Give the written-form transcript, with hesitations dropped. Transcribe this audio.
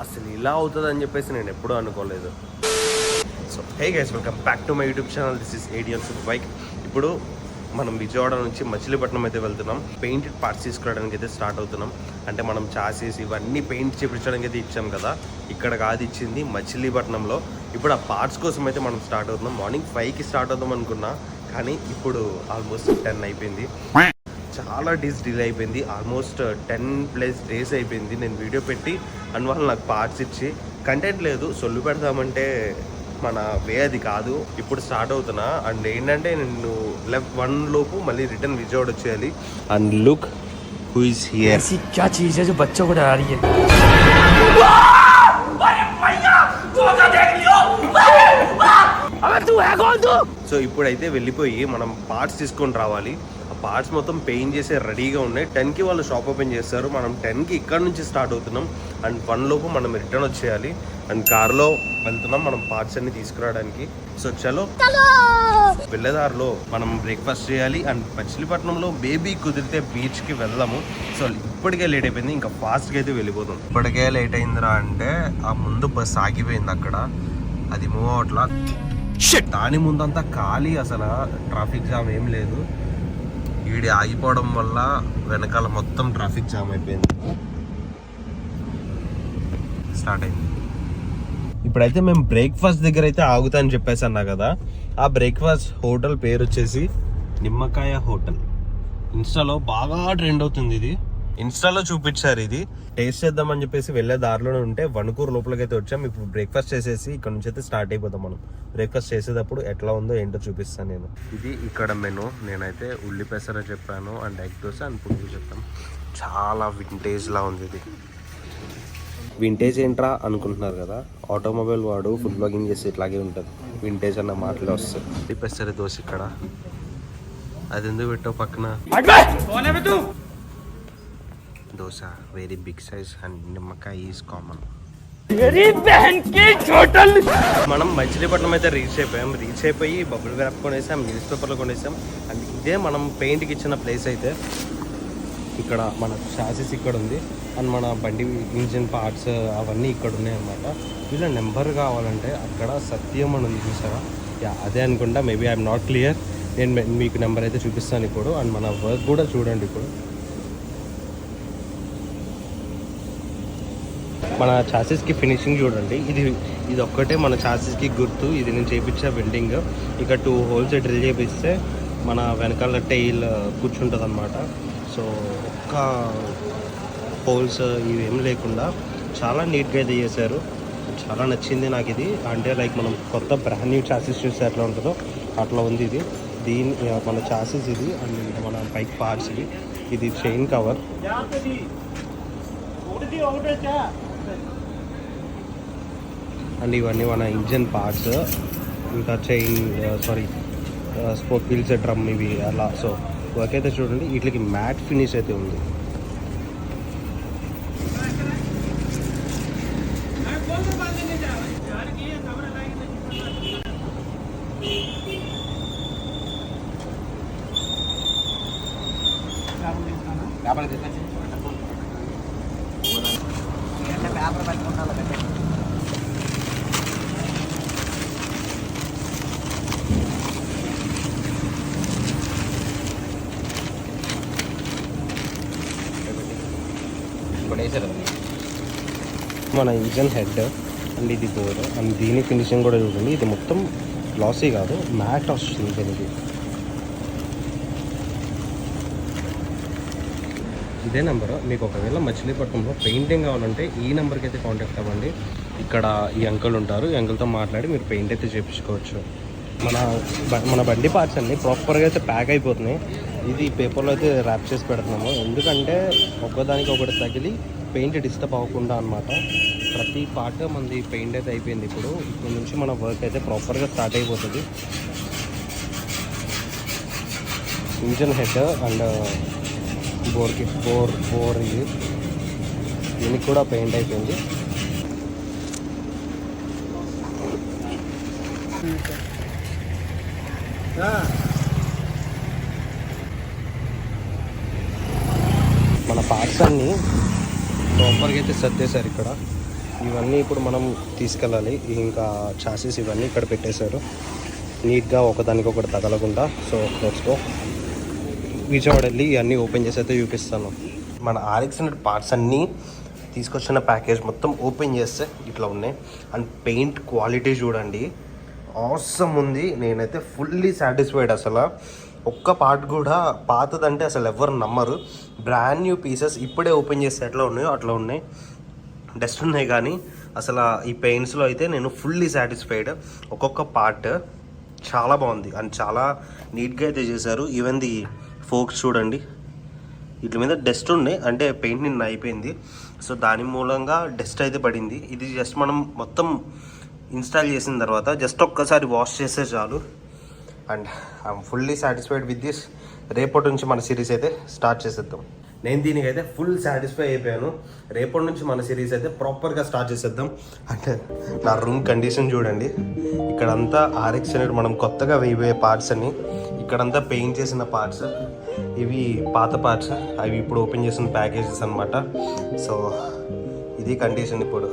అసలు ఇలా అవుతుంది అని చెప్పేసి నేను ఎప్పుడూ అనుకోలేదు. So hey guys, welcome back to my YouTube channel. This is ADN Super Bike. ఇప్పుడు మనం విజయవాడ నుంచి మచిలీపట్నం అయితే వెళ్తున్నాం. పెయింటెడ్ పార్ట్స్ తీసుకురావడానికి అయితే స్టార్ట్ అవుతున్నాం. అంటే మనం చాసేసి ఇవన్నీ పెయింట్ చేయించడానికి అయితే ఇచ్చాం కదా, ఇక్కడ కాదు ఇచ్చింది మచిలీపట్నంలో. ఇప్పుడు ఆ పార్ట్స్ కోసం అయితే మనం స్టార్ట్ అవుతున్నాం. మార్నింగ్ 5కి స్టార్ట్ అవుతాం అనుకున్నా, కానీ ఇప్పుడు ఆల్మోస్ట్ 10 అయిపోయింది. చాలా డేస్ డిలే అయిపోయింది. ఆల్మోస్ట్ 10+ డేస్ అయిపోయింది నేను వీడియో పెట్టి. అందువల్ల నాకు పార్ట్స్ ఇచ్చి కంటెంట్ లేదు. సొల్లు పెడతామంటే మన వే అది కాదు. ఇప్పుడు స్టార్ట్ అవుతున్నా. అండ్ ఏంటంటే నేను 1 లోపు మళ్ళీ రిటర్న్ విజయవాడ వచ్చేయాలి. And look who is here. क्या चीज है जो बच्चों को डरा रही है? సో ఇప్పుడైతే వెళ్ళిపోయి మనం పార్ట్స్ తీసుకొని రావాలి. ఆ పార్ట్స్ మొత్తం పెయింట్ చేసే రెడీగా ఉన్నాయి. 10కి వాళ్ళు షాప్ ఓపెన్ చేస్తారు. మనం 10కి ఇక్కడ నుంచి స్టార్ట్ అవుతున్నాం. అండ్ 1 లోపు మనం రిటర్న్ వచ్చేయాలి. అండ్ కార్లో వెళ్తున్నాం మనం పార్ట్స్ అన్ని తీసుకురావడానికి. సో చలో, వెళ్ళేదారిలో మనం బ్రేక్ఫాస్ట్ చేయాలి. అండ్ మచిలీపట్నంలో బేబీ కుదిరితే బీచ్కి వెళ్దాము. సో ఇప్పటికే లేట్ అయిపోయింది, ఇంకా ఫాస్ట్గా అయితే వెళ్ళిపోతాం. ఇప్పటికే లేట్ అయిందిరా అంటే ఆ ముందు బస్ ఆగిపోయింది అక్కడ, అది మూవ్ అవట్లా. దాని ముందంతా ఖాళీ, అసలు ట్రాఫిక్ జామ్ ఏం లేదు. వీడి ఆగిపోవడం వల్ల వెనకాల మొత్తం ట్రాఫిక్ జామ్ అయిపోయింది. స్టార్ట్ అయింది. ఇప్పుడైతే మేము బ్రేక్ఫాస్ట్ దగ్గర అయితే ఆగుతా అని చెప్పేసి అన్నా కదా. ఆ బ్రేక్ఫాస్ట్ హోటల్ పేరు వచ్చేసి నిమ్మకాయ హోటల్. ఇన్స్టాలో బాగా ట్రెండ్ అవుతుంది ఇది. ఇన్స్టాలో చూపించారు ఇది. టేస్ట్ చేద్దామని చెప్పేసి వెళ్ళే దారిలోనే ఉంటే వణుకూరు లోపలికి అయితే వచ్చాం. ఇప్పుడు బ్రేక్ఫాస్ట్ చేసేసి ఇక్కడ నుంచి అయితే స్టార్ట్ అయిపోతాం మనం. బ్రేక్ఫాస్ట్ చేసేటప్పుడు ఎట్లా ఉందో ఏంటో చూపిస్తాను నేను. ఇది ఇక్కడ మెను. నేనైతే ఉల్లి పెసర చెప్పాను, అండ్ ఎగ్ దోశ అండ్ పునుగు చెప్పాను. చాలా వింటేజ్లా ఉంది ఇది. వింటేజ్ ఏంట్రా అనుకుంటున్నారు కదా, ఆటోమొబైల్ వాడు ఫుడ్ బ్లాగింగ్ చేస్తే ఇట్లాగే ఉంటుంది. వింటేజ్ అన్న మాటలే వస్తాయి. ఉల్లి పెసర దోశ ఇక్కడ. అది ఎందుకు పెట్టావు పక్కన? Dosa very big size and నిమ్మకాయ ఈజ్ కామన్. మనం మచిలీపట్నం అయితే రీచ్ అయిపోయాం. రీచ్ అయిపోయి బబుల్ వ్రాప్ కొనేసాం, న్యూస్ పేపర్లు కొనేసాం. అండ్ ఇదే మనం పెయింట్కి ఇచ్చిన ప్లేస్ అయితే. ఇక్కడ మన చాసిస్ ఇక్కడ ఉంది, అండ్ మన బండి ఇంజిన్ పార్ట్స్ అవన్నీ ఇక్కడ ఉన్నాయి అన్నమాట. వీళ్ళ నెంబర్ కావాలంటే అక్కడ సత్యం అని ఉంది చూసారా, అదే అనుకుంటా. Maybe I'm not clear. నేను మీకు నెంబర్ అయితే చూపిస్తాను ఇప్పుడు. అండ్ మన వర్క్ కూడా చూడండి. ఇప్పుడు మన చాసిస్కి ఫినిషింగ్ చూడండి. ఇది ఒక్కటే మన చాసిస్కి గుర్తు. ఇది నేను చేయించా వెల్డింగ్. ఇక 2 హోల్స్ డ్రిల్ చేపిస్తే మన వెనకాల టైల్ కూర్చుంటుంది అన్నమాట. సో ఒక్క హోల్స్ ఇవేం లేకుండా చాలా నీట్గా అయితే చేశారు. చాలా నచ్చింది నాకు ఇది. అంటే లైక్ మనం కొత్త బ్రాండ్ న్యూ చాసిస్ చూస్తే ఎట్లా ఉంటుందో అట్లా ఉంది ఇది. మన చాసిస్ ఇది. అండ్ మన బైక్ పార్ట్స్ ఇవి. ఇది చైన్ కవర్. అండ్ ఇవన్నీ మన ఇంజన్ పార్ట్స్, ఇంకా చైన్ స్పోక్ వీల్స్, డ్రమ్ ఇవి అలా. సో వర్క్ అయితే చూడండి. వీటికి మ్యాట్ ఫినిష్ అయితే ఉంది. మన ఇంజన్ హెడ్ అండ్ ఇది బోర్. అండ్ దీని ఫినిషింగ్ కూడా చూడండి. ఇది మొత్తం లాసీ కాదు, మ్యాట్ వస్తుంది దీనికి. ఇదే నెంబర్. మీకు ఒకవేళ మచిలీపట్నంలో పెయింటింగ్ కావాలంటే ఈ నెంబర్కి అయితే కాంటాక్ట్ అవ్వండి. ఇక్కడ ఈ అంకుల్ ఉంటారు. ఈ అంకుల్తో మాట్లాడి మీరు పెయింట్ అయితే చేయించుకోవచ్చు. మన బండి పార్ట్స్ అన్నీ ప్రాపర్గా అయితే ప్యాక్ అయిపోతున్నాయి. ఇది పేపర్లో అయితే ర్యాప్ చేసి పెడుతున్నాము. ఎందుకంటే ఒక్కదానికి ఒకటి తగిలి పెయింట్ డిస్టర్బ్ అవ్వకుండా అనమాట. ప్రతి పార్ట్ మనది పెయింట్ అయితే అయిపోయింది. ఇప్పుడు నుంచి మన వర్క్ అయితే ప్రాపర్గా స్టార్ట్ అయిపోతుంది. ఇంజన్ హెడ్ అండ్ బోర్ ఇది, దీనికి కూడా పెయింట్ అయిపోయింది. మన పార్ట్స్ అన్నీ ప్రాపర్గా అయితే సర్దేశారు ఇక్కడ. ఇవన్నీ ఇప్పుడు మనం తీసుకెళ్ళాలి. ఇంకా చాసెస్ ఇవన్నీ ఇక్కడ పెట్టేశారు నీట్గా, ఒకదానికొకటి తగలకుండా. So let's go. విజయవాడ వెళ్ళి ఇవన్నీ ఓపెన్ చేసి అయితే చూపిస్తాను. మన RX పార్ట్స్ అన్నీ తీసుకొచ్చిన ప్యాకేజ్ మొత్తం ఓపెన్ చేస్తే ఇట్లా ఉన్నాయి. అండ్ పెయింట్ క్వాలిటీ చూడండి, ఆసమ్ ఉంది. నేనైతే ఫుల్లీ సాటిస్ఫైడ్. అసలు ఒక్క పార్ట్ కూడా పాతదంటే అసలు ఎవరు నమ్మరు. బ్రాండ్ న్యూ పీసెస్ ఇప్పుడే ఓపెన్ చేస్తే ఎట్లా ఉన్నాయో అట్లా ఉన్నాయి. డస్ట్ ఉన్నాయి కానీ అసలు ఈ పెయింట్స్లో అయితే నేను ఫుల్లీ సాటిస్ఫైడ్. ఒక్కొక్క పార్ట్ చాలా బాగుంది అండ్ చాలా నీట్గా అయితే చేశారు. ఈవెన్ ది ఫోక్స్ చూడండి, వీటి మీద డస్ట్ ఉండే, అంటే పెయింట్ నిన్న అయిపోయింది. సో దాని మూలంగా డస్ట్ అయితే పడింది. ఇది జస్ట్ మనం మొత్తం ఇన్స్టాల్ చేసిన తర్వాత జస్ట్ ఒక్కసారి వాష్ చేస్తే చాలు. And I'm fully satisfied with this. రేపటి నుంచి మన సిరీస్ అయితే స్టార్ట్ చేసేద్దాం. నేను దీనికైతే ఫుల్ సాటిస్ఫై అయిపోయాను. రేపటి నుంచి మన సిరీస్ అయితే ప్రాపర్గా స్టార్ట్ చేసేద్దాం. అంటే నా రూమ్ కండిషన్ చూడండి, ఇక్కడంతా RX మనం కొత్తగా వేయబోయే పార్ట్స్ అన్ని, ఇక్కడంతా పెయింట్ చేసిన పార్ట్స్, ఇవి పాత పార్ట్స్, అవి ఇప్పుడు ఓపెన్ చేసిన ప్యాకేజెస్ అనమాట. సో ఇది కండిషన్ ఇప్పుడు.